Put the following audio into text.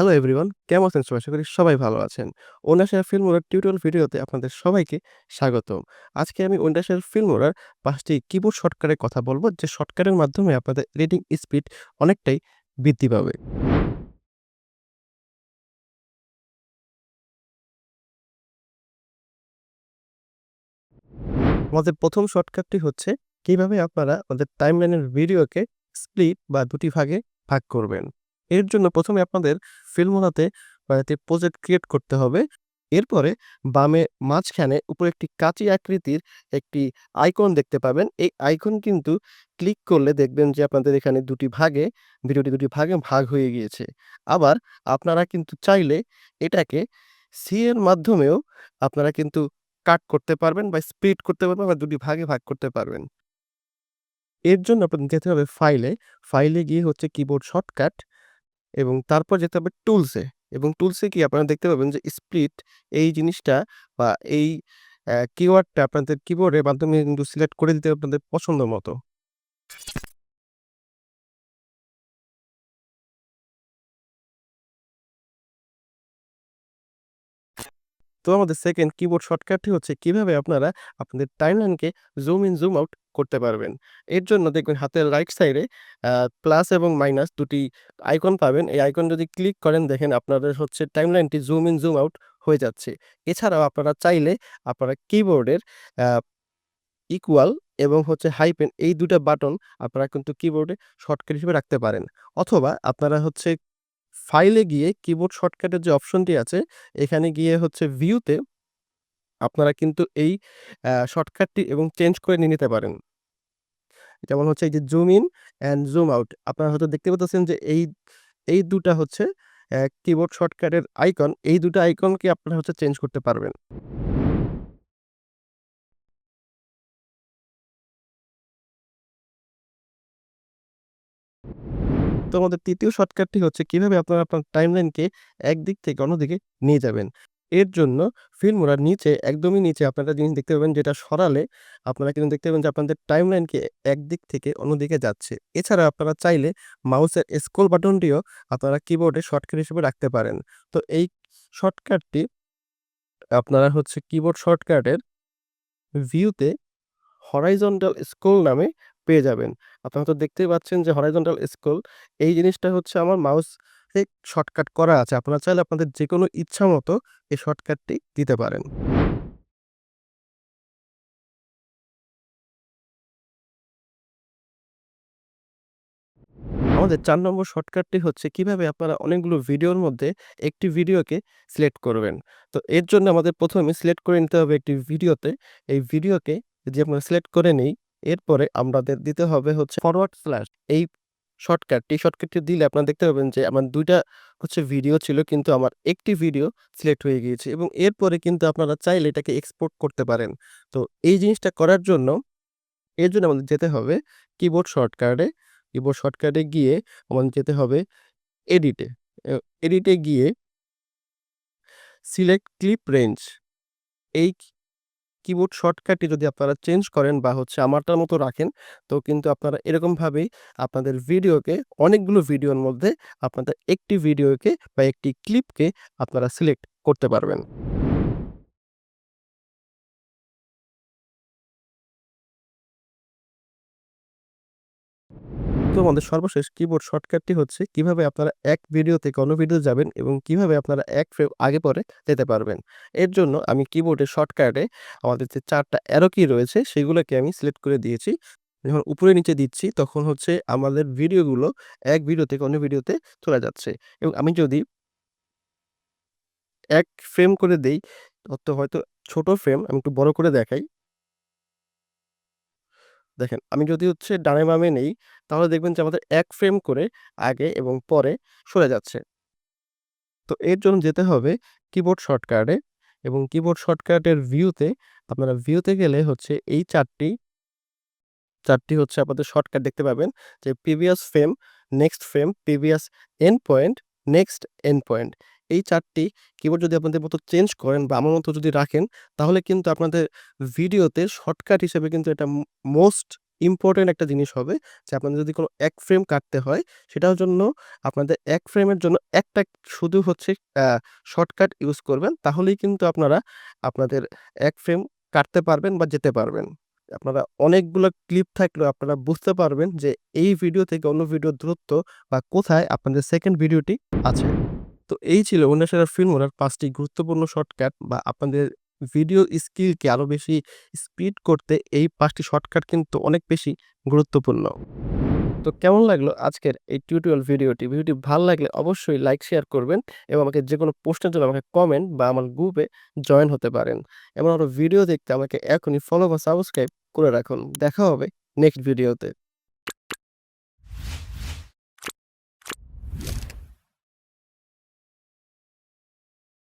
Hello everyone, কেমন আছেন সবাই? আশা করি সবাই ভালো আছেন। ওন্ডাশা ফিল্মোরার টিউটোরিয়াল ভিডিওতে আপনাদের সবাইকে স্বাগতম। আজকে আমি ওন্ডাশা ফিল্মোরার ৫ টি কিবোর্ড শর্টকাটের কথা বলব, যে শর্টকাটের মাধ্যমে আপনাদের এডিটিং স্পিড অনেকটাই বৃদ্ধি পাবে। আমাদের ১ম শর্টকাটটি হচ্ছে কিভাবে আপনারা আমাদের টাইমলাইনের ভিডিওকে স্প্লিট বা ২ টি ভাগে ভাগ করবেন। এর জন্য ১ম এ আপনাদের ফিল্মোরাতে একটি প্রজেক্ট ক্রিয়েট করতে হবে। এরপরে বামে মাঝখানে উপরে একটি কাঁচি আকৃতির একটি আইকন দেখতে পাবেন। এই আইকন কিন্তু ক্লিক করলে দেখবেন যে আপনাদের এখানে ২ টি ভাগে ভিডিওটি ২ টি ভাগে ভাগ হয়ে গিয়েছে। আবার আপনারা কিন্তু চাইলে এটাকে সি এর মাধ্যমেও আপনারা কিন্তু কাট করতে পারবেন বা স্প্লিট করতে পারবেন বা ২ টি ভাগে ভাগ করতে পারবেন। এর জন্য আপনার যেতে হবে ফাইলে, ফাইলে গিয়ে হচ্ছে কিবোর্ড শর্টকাট এবং তারপর যেতে হবে টুলসে, এবং টুলসে গিয়ে আপনারা দেখতে পাবেন যে স্প্লিট এই জিনিসটা বা এই কিওয়ার্ডটা আপনাদের কিবোর্ডের মাধ্যমে কিন্তু সিলেক্ট করে দিতে হবে আপনাদের পছন্দ মতো। তো আমাদের 2nd কিবোর্ড শর্টকাটটি হচ্ছে কিভাবে আপনারা আপনাদের টাইমলাইনকে জুম ইন, জুম আউট করতে পারবেন। এর জন্য দেখবেন হাতের রাইট সাইডে আ প্লাস এবং মাইনাস ২ টি আইকন পাবেন। এই আইকন যদি ক্লিক করেন, দেখেন আপনাদের হচ্ছে টাইমলাইনটি জুম ইন, জুম আউট হয়ে যাচ্ছে। এছাড়াও আপনারা চাইলে আপনারা কিবোর্ডের আ ইকুয়াল এবং হচ্ছে হাইপেন, এই ২ টা বাটন আপনারা কিন্তু কিবোর্ডে শর্টকাট হিসেবে রাখতে পারেন। অথবা আপনারা হচ্ছে ফাইলে গিয়ে কিবোর্ড শর্টকাটের যে অপশনটি আছে, এখানে গিয়ে হচ্ছে ভিউতে আপনারা কিন্তু এই শর্টকাটটি এবং চেঞ্জ করে নিয়ে নিতে পারেন। যেমন হচ্ছে এই যে zoom in and zoom out. আপনারা হয়তো দেখতে পাচ্ছেন যে এই ২ টা হচ্ছে কিবোর্ড শর্টকাটের আইকন। এই ২ টা আইকনকে আপনারা হচ্ছে চেঞ্জ করতে পারবেন। তো আমাদের ৩য় শর্টকাটটি হচ্ছে কিভাবে আপনারা আপনার টাইমলাইনকে একদিক থেকে অন্যদিকে নিয়ে যাবেন। এর জন্য ফিল্মোরার নিচে, একদমই নিচে আপনারা একটা জিনিস দেখতে পাবেন, যেটা সরালে আপনারা কিন্তু দেখতে পাবেন যে আপনাদের টাইমলাইনকে একদিক থেকে অন্যদিকে যাচ্ছে। এছাড়া আপনারা চাইলে মাউসের স্ক্রল বাটনটিও আপনারা কিবোর্ডে শর্টকাট হিসেবে রাখতে পারেন। তো এই শর্টকাটটি আপনারা হচ্ছে কিবোর্ড শর্টকাটের ভিউতে হরাইজন্টাল স্ক্রল নামে পেয়ে যাবেন। আপনারা তো দেখতেই পাচ্ছেন যে হরাইজন্টাল স্ক্রল, এই জিনিসটা হচ্ছে আমার মাউসে শর্টকাট করা আছে। আপনারা চাইলে আপনাদের যেকোনো ইচ্ছামতো এই শর্টকাটটি দিতে পারেন। আমাদের ৪ নম্বর শর্টকাটটি হচ্ছে কিভাবে আপনারা অনেকগুলো ভিডিওর মধ্যে একটি ভিডিওকে সিলেক্ট করবেন। তো এর জন্য আমাদের ১ম এ সিলেক্ট করে নিতে হবে একটি ভিডিওতে। এই ভিডিওকে যদি আমরা সিলেক্ট করে নেই, এরপরে আমাদের দিতে হবে হচ্ছে ফরওয়ার্ড স্ল্যাশ, এই শর্টকাটটি দিলে আপনারা দেখতে পাবেন যে আমার ২ টা হচ্ছে ভিডিও ছিল, কিন্তু আমার একটি ভিডিও সিলেক্ট হয়ে গিয়েছে, এবং এরপরে কিন্তু আপনারা চাইলে এটাকে এক্সপোর্ট করতে পারেন। তো এই জিনিসটা করার জন্য, এর জন্য আমাদের যেতে হবে কিবোর্ড শর্টকাটে। কিবোর্ড শর্টকাটে গিয়ে আমাদের যেতে হবে এডিটে। এ এডিটে গিয়ে সিলেক্ট ক্লিপ রেঞ্জ, এই কিবোর্ড শর্টকাটটি যদি আপনারা চেঞ্জ করেন বা হচ্ছে আমারটার মতো রাখেন, তো কিন্তু আপনারা এরকমভাবেই আপনাদের ভিডিওকে, অনেকগুলো ভিডিওর মধ্যে আপনাদের একটি ভিডিওকে বা একটি ক্লিপকে আপনারা সিলেক্ট করতে পারবেন। তো আমাদের সর্বশেষ কিবোর্ড শর্টকাটটি হচ্ছে কিভাবে আপনারা এক ভিডিও থেকে অন্য ভিডিও যাবেন এবং কিভাবে আপনারা এক ফ্রেম আগে পরে যেতে পারবেন। এর জন্য আমি কিবোর্ডের শর্টকাটে আমাদের যে ৪ টা অ্যারো কি রয়েছে সেগুলোকে আমি সিলেক্ট করে দিয়েছি। যখন উপরে নিচে দিচ্ছি তখন হচ্ছে আমাদের ভিডিওগুলো এক ভিডিও থেকে অন্য ভিডিওতে চলে যাচ্ছে, এবং আমি যদি এক ফ্রেম করে দেই, তো হয়তো ছোট ফ্রেম, আমি একটু বড় করে দেখাই। দেখেন, আমি যদি হচ্ছে ডানে বামে নেই, তাহলে দেখবেন যে আমাদের ১ ফ্রেম করে আগে এবং পরে সরে যাচ্ছে। তো এর জন্য যেতে হবে কিবোর্ড শর্টকাটে, এবং কিবোর্ড শর্টকাটের ভিউতে, আপনারা ভিউতে গেলে হচ্ছে এই ৪টি হচ্ছে আপনাদের শর্টকাট দেখতে পাবেন, যে previous frame, next frame, previous end point, next end point. এই ৪টি কিবোর্ড যদি আপনাদের মতো চেঞ্জ করেন বা আমার মতো যদি রাখেন, তাহলে কিন্তু আপনাদের ভিডিওতে শর্টকাট হিসেবে কিন্তু এটা মোস্ট ইম্পোর্টেন্ট একটা জিনিস হবে যে আপনাদের যদি কোনো এক ফ্রেম কাটতে হয় সেটার জন্য আপনাদের এক ফ্রেমের জন্য একটা শুধু হচ্ছে আ শর্টকাট ইউজ করবেন। তাহলেই কিন্তু আপনারা আপনাদের এক ফ্রেম কাটতে পারবেন বা যেতে পারবেন। আপনারা অনেকগুলো ক্লিপ থাকলেও আপনারা বুঝতে পারবেন যে এই ভিডিও থেকে অন্য ভিডিওর দূরত্ব বা কোথায় আপনাদের সেকেন্ড ভিডিওটি আছে। তো এই ছিল অনুশীলনের ফিল্মোরার ৫ টি গুরুত্বপূর্ণ শর্টকাট বা আপনাদের ভিডিও স্কিলকে আরো বেশি স্পিড করতে এই ৫ টি শর্টকাট কিন্তু অনেক বেশি গুরুত্বপূর্ণ। তো কেমন লাগলো আজকের এই টিউটোরিয়াল ভিডিওটি? ভিডিওটি ভাল লাগলে অবশ্যই লাইক, শেয়ার করবেন এবং আমাকে যেকোনো প্রশ্নের জন্য আমাকে কমেন্ট বা আমার গ্রুপে জয়েন হতে পারেন। এমন আরো ভিডিও দেখতে আমাকে এখনই ফলো বা সাবস্ক্রাইব করে রাখুন। দেখা হবে নেক্সট ভিডিওতে।